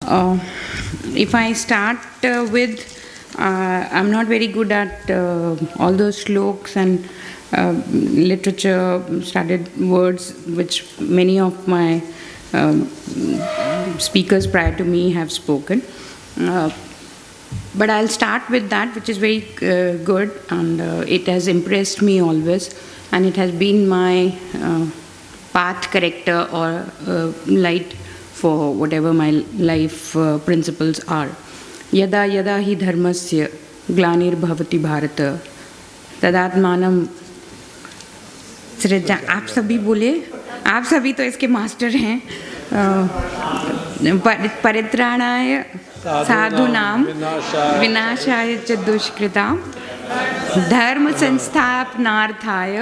If I start with, I'm not very good at all those shloks and literature, studied words, which many of my speakers prior to me have spoken. But I'll start with that, which is very good, and it has impressed me always, and it has been my path corrector or light for whatever my life principles are. Yada yada hi dharmasya glanir bhavati bharata tadatmanam सृजा. आप सभी बोले, आप सभी तो इसके master हैं. परित्राणाय साधूनां विनाशाय च दुष्कृतां धर्म संस्थापनार्थाय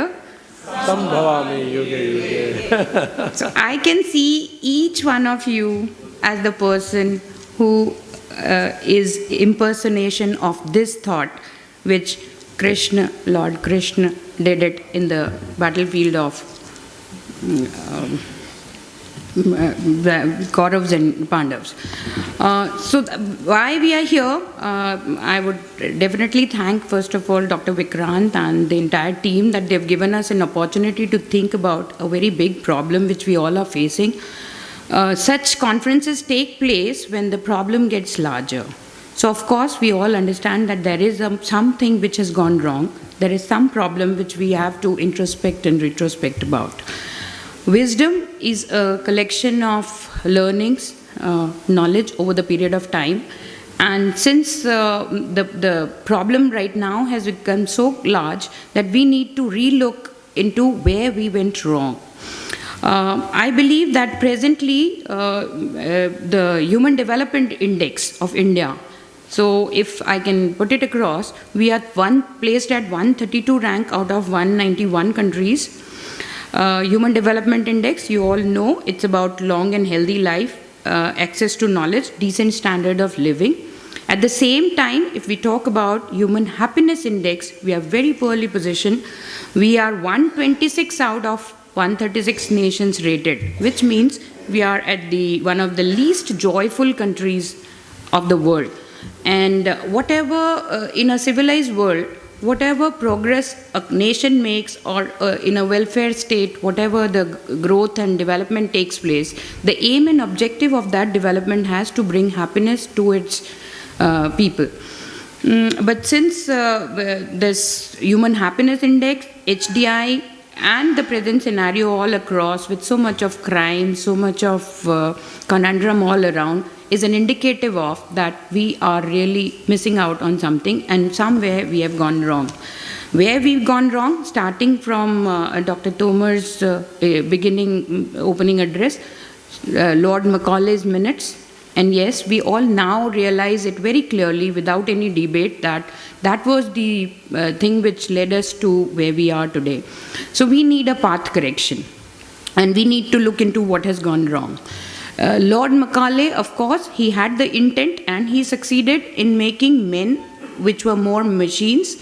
संभवामि युगे युगे. So I can see each one of you as the person who is impersonation of this thought, which Krishna, Lord Krishna, did it in the battlefield of the Kauravas and Pandavas. So why we are here, I would definitely thank first of all Dr. Vikrant and the entire team that they've given us an opportunity to think about a very big problem which we all are facing. Such conferences take place when the problem gets larger. So of course we all understand that there is something which has gone wrong. There is some problem which we have to introspect and retrospect about. Wisdom is a collection of learnings, knowledge over the period of time. And since the problem right now has become so large that we need to relook into where we went wrong. I believe that presently the Human Development Index of India, so if I can put it across, we are placed at 132 rank out of 191 countries. Human Development Index, you all know, it's about long and healthy life, access to knowledge, decent standard of living. At the same time, if we talk about Human Happiness Index, we are very poorly positioned. We are 126 out of 136 nations rated, which means we are at one of the least joyful countries of the world. And whatever in a civilized world, whatever progress a nation makes, or in a welfare state, whatever the growth and development takes place, the aim and objective of that development has to bring happiness to its people. But since this Human Happiness Index, HDI, and the present scenario all across with so much of crime, so much of conundrum all around, is an indicative of that we are really missing out on something, and somewhere we have gone wrong. Where we've gone wrong, starting from Dr. Tomar's opening address, Lord Macaulay's minutes, and yes, we all now realize it very clearly without any debate that that was the thing which led us to where we are today. So we need a path correction, and we need to look into what has gone wrong. Lord Macaulay, of course, he had the intent and he succeeded in making men which were more machines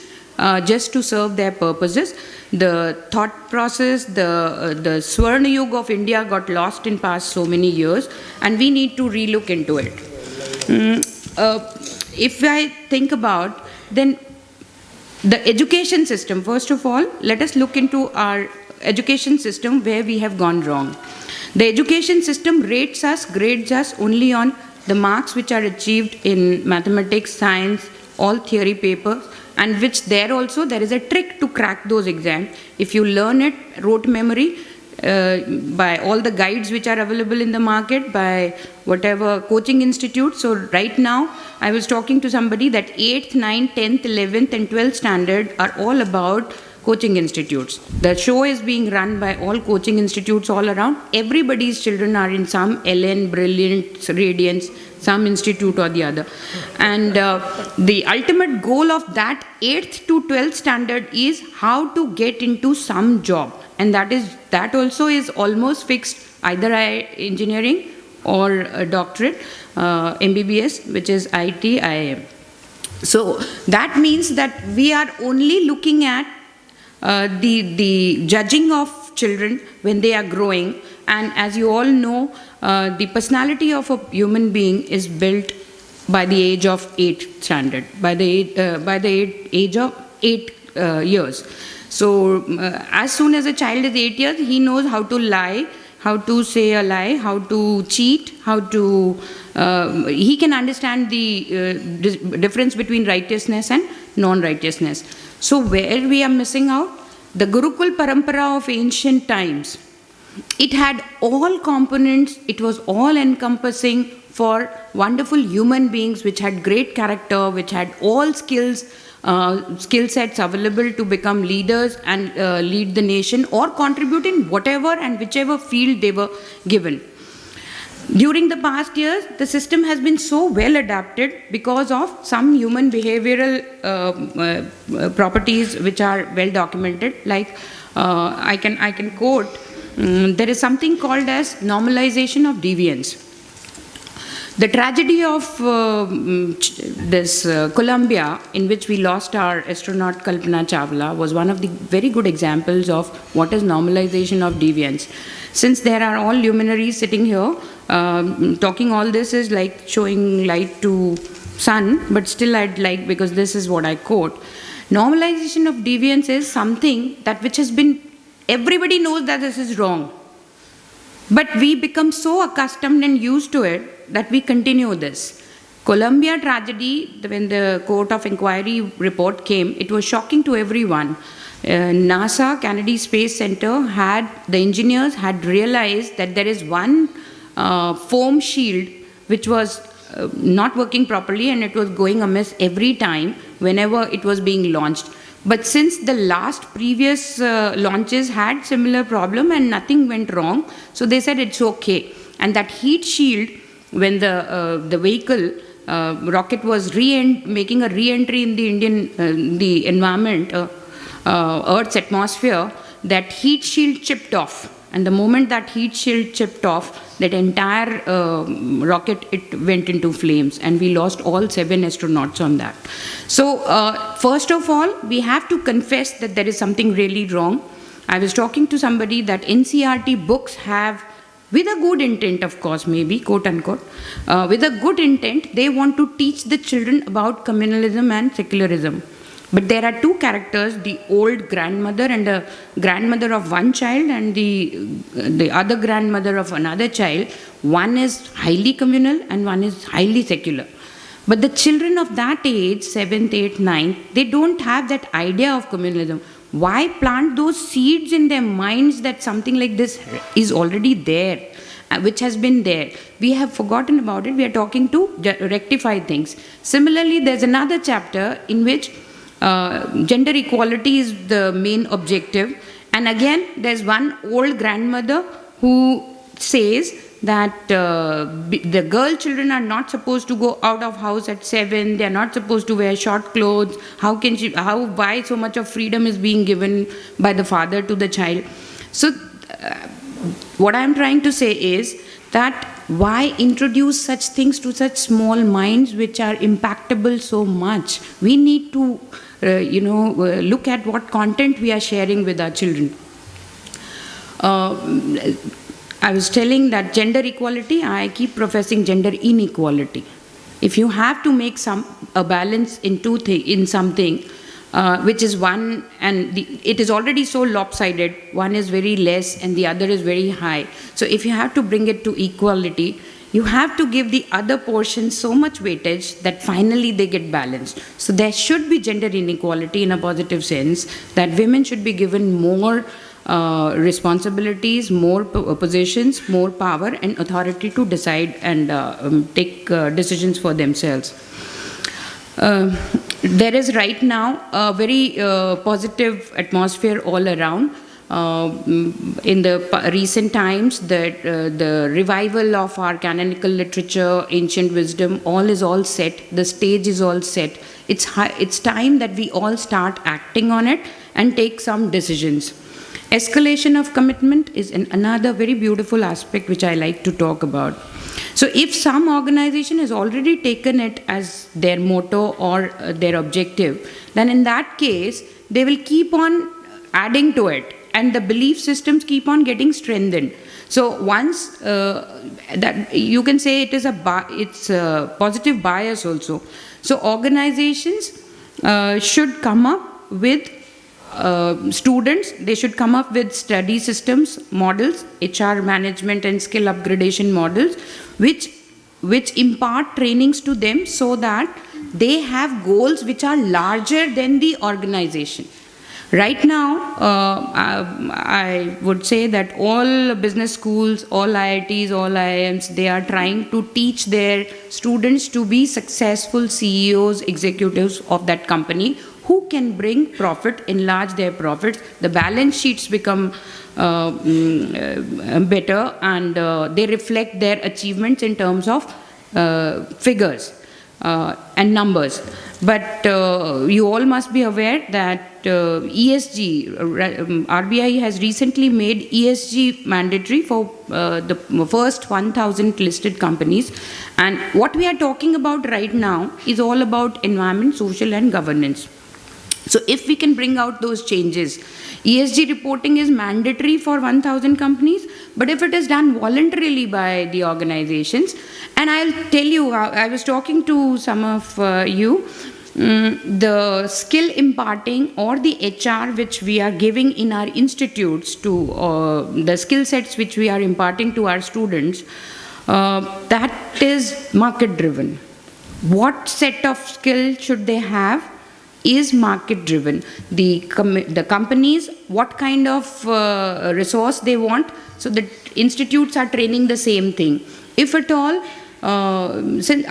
just to serve their purposes. The thought process, the Swarna Yuga of India got lost in past so many years, and we need to relook into it. If I think about, then the education system, first of all, let us look into our education system where we have gone wrong. The education system grades us only on the marks which are achieved in mathematics, science, all theory papers, and which there is a trick to crack those exams. If you learn it, rote memory, by all the guides which are available in the market, by whatever coaching institute. So right now, I was talking to somebody that 8th, 9th, 10th, 11th and 12th standard are all about coaching institutes. The show is being run by all coaching institutes all around. Everybody's children are in some LN, Brilliant, Radiance, some institute or the other. And the ultimate goal of that 8th to 12th standard is how to get into some job. And that also is almost fixed, either engineering or a doctorate, MBBS, which is IT, IIM. So that means that we are only looking at the judging of children when they are growing. And as you all know, the personality of a human being is built by the age of 8 standard, by the age of 8 years. So as soon as a child is 8 years, he knows how to lie, how to say a lie, how to cheat, how to, he can understand the difference between righteousness and non-righteousness. So where we are missing out, the Gurukul Parampara of ancient times, it had all components, it was all encompassing for wonderful human beings which had great character, which had all skill sets available to become leaders and lead the nation or contribute in whatever and whichever field they were given. During the past years, the system has been so well adapted because of some human behavioral properties which are well documented. Like I can quote, there is something called as normalization of deviance. The tragedy of this Columbia, in which we lost our astronaut Kalpana Chawla, was one of the very good examples of what is normalization of deviance. Since there are all luminaries sitting here, talking all this is like showing light to sun, but still I'd like, because this is what I quote, normalization of deviance is something that which has been, everybody knows that this is wrong. But we become so accustomed and used to it that we continue this. Columbia tragedy, when the Court of Inquiry report came, it was shocking to everyone. NASA, Kennedy Space Center, the engineers had realized that there is one foam shield which was not working properly and it was going amiss every time whenever it was being launched. But since the last previous launches had similar problem and nothing went wrong, so they said it's okay. And that heat shield, when the vehicle rocket was making a re-entry in the environment, Earth's atmosphere, that heat shield chipped off. And the moment that heat shield chipped off, that entire rocket, it went into flames, and we lost all 7 astronauts on that. So first of all, we have to confess that there is something really wrong. I was talking to somebody that NCERT books have, with a good intent, of course, maybe, quote unquote, with a good intent, they want to teach the children about communalism and secularism. But there are 2 characters, the old grandmother and the grandmother of one child and the other grandmother of another child. One is highly communal and one is highly secular. But the children of that age, 7th, 8th, 9th, they don't have that idea of communalism. Why plant those seeds in their minds that something like this is already there, which has been there? We have forgotten about it. We are talking to rectify things. Similarly, there's another chapter in which gender equality is the main objective. And again, there's one old grandmother who says that the girl children are not supposed to go out of house at 7. They are not supposed to wear short clothes. Why so much of freedom is being given by the father to the child? So what I'm trying to say is that why introduce such things to such small minds which are impactable so much? We need to look at what content we are sharing with our children. I was telling that gender equality, I keep professing gender inequality. If you have to make a balance in something, which is one, and it is already so lopsided, one is very less and the other is very high. So if you have to bring it to equality, you have to give the other portion so much weightage that finally they get balanced. So there should be gender inequality in a positive sense, that women should be given more responsibilities, more positions, more power and authority to decide and take decisions for themselves. There is right now a very positive atmosphere all around. In the recent times, the revival of our canonical literature, ancient wisdom, is all set. The stage is all set. It's time that we all start acting on it and take some decisions. Escalation of commitment is another very beautiful aspect which I like to talk about. So if some organization has already taken it as their motto or their objective, then in that case, they will keep on adding to it. and the belief systems keep on getting strengthened. So once that you can say it is it's a positive bias also. So organizations should come up with students, they should come up with study systems, models, HR management and skill upgradation models, which impart trainings to them so that they have goals which are larger than the organization. Right now, I would say that all business schools, all IITs, all IIMs, they are trying to teach their students to be successful CEOs, executives of that company who can bring profit, enlarge their profits. The balance sheets become better, and they reflect their achievements in terms of figures and numbers. But you all must be aware that ESG, RBI has recently made ESG mandatory for the first 1,000 listed companies. And what we are talking about right now is all about environment, social and governance. So if we can bring out those changes, ESG reporting is mandatory for 1,000 companies, but if it is done voluntarily by the organizations, and I'll tell you, I was talking to some of you, the skill imparting or the HR which we are giving in our institutes to the skill sets which we are imparting to our students, that is market driven. What set of skills should they have is market driven. The companies, what kind of resource they want, so the institutes are training the same thing. If at all, since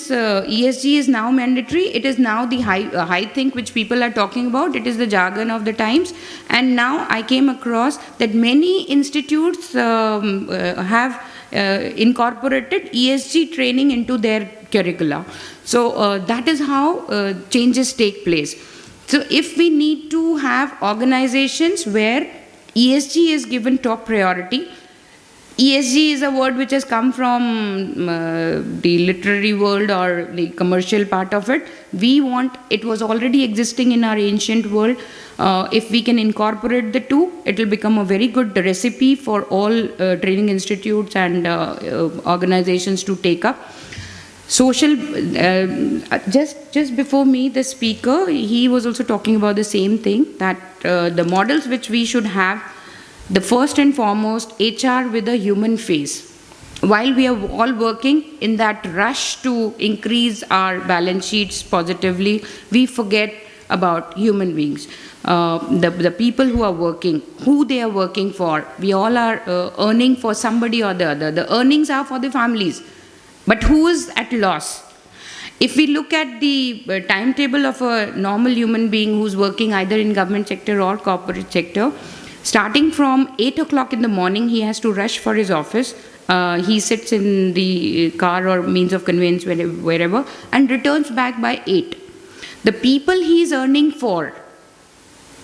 ESG is now mandatory, it is now the high thing which people are talking about. It is the jargon of the times. And now I came across that many institutes have incorporated ESG training into their curricula. So that is how changes take place. So if we need to have organizations where ESG is given top priority, ESG is a word which has come from the literary world or the commercial part of it. We want, it was already existing in our ancient world. If we can incorporate the two, it will become a very good recipe for all training institutes and organizations to take up. Social, just before me, the speaker, he was also talking about the same thing, that the models which we should have, the first and foremost, HR with a human face. While we are all working in that rush to increase our balance sheets positively, we forget about human beings. The people who are working, who they are working for. We all are earning for somebody or the other. The earnings are for the families. But who is at loss? If we look at the timetable of a normal human being who's working either in government sector or corporate sector, starting from 8 o'clock in the morning, he has to rush for his office. He sits in the car or means of conveyance wherever and returns back by 8. The people he is earning for,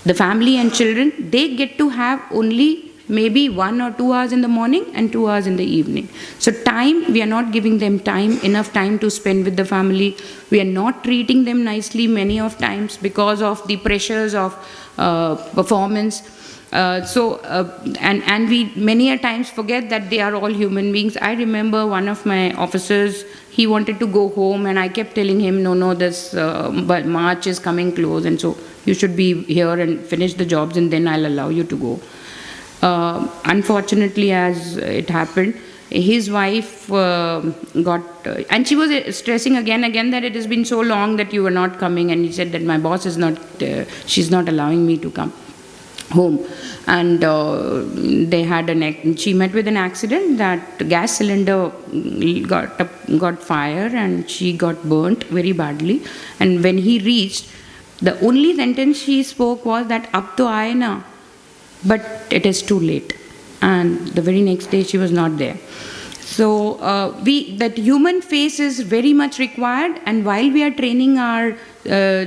the family and children, they get to have only maybe 1 or 2 hours in the morning and 2 hours in the evening. So time, we are not giving them enough time to spend with the family. We are not treating them nicely many of times because of the pressures of performance. And we many a times forget that they are all human beings. I remember one of my officers, he wanted to go home and I kept telling him, no, this March is coming close and so you should be here and finish the jobs and then I'll allow you to go. Unfortunately, as it happened, his wife got, and she was stressing again that it has been so long that you were not coming, and he said that my boss is not, she's not allowing me to come home. And they had she met with an accident that gas cylinder got fire and she got burnt very badly. And when he reached, the only sentence she spoke was that ab to aaye na, but it is too late. And the very next day she was not there. So that human face is very much required, and while we are training our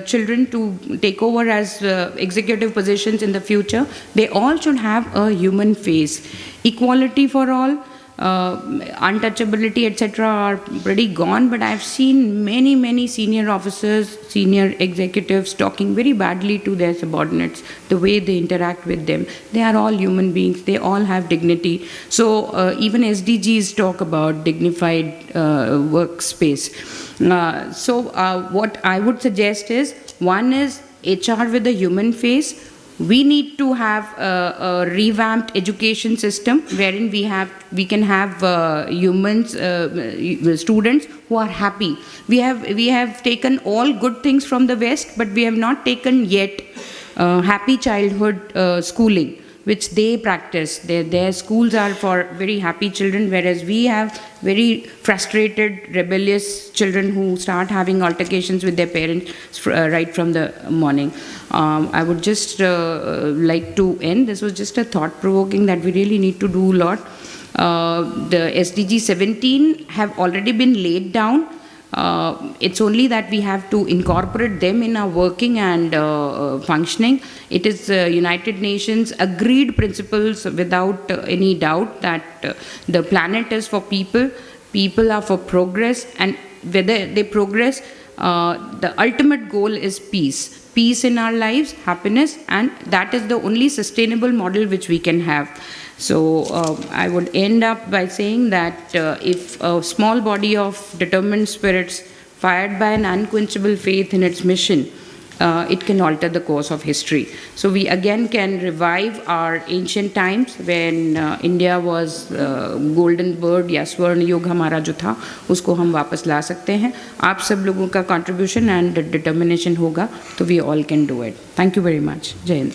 children to take over as executive positions in the future, they all should have a human face. Equality for all, untouchability, etc., are pretty gone, but I've seen many senior officers, senior executives talking very badly to their subordinates, the way they interact with them. They are all human beings, they all have dignity. So even SDGs talk about dignified workspace. What I would suggest is, one is HR with a human face. We need to have a revamped education system wherein we can have humans, students who are happy. We have taken all good things from the West, but we have not taken yet happy childhood schooling, which they practice. Their schools are for very happy children, whereas we have very frustrated, rebellious children who start having altercations with their parents right from the morning. I would just like to end. This was just a thought-provoking that we really need to do a lot. The SDG 17 have already been laid down. It's only that we have to incorporate them in our working and functioning. It is United Nations agreed principles without any doubt that the planet is for people, people are for progress, and whether they progress, the ultimate goal is peace. Peace in our lives, happiness, and that is the only sustainable model which we can have. So I would end up by saying that if a small body of determined spirits fired by an unquenchable faith in its mission, it can alter the course of history. So we again can revive our ancient times when India was golden bird या स्वर्ण युग हमारा जो था, उसको हम वापस ला सकते हैं. आप सब लोगों का contribution and determination होगा, तो we all can do it. Thank you very much. जय हिंद.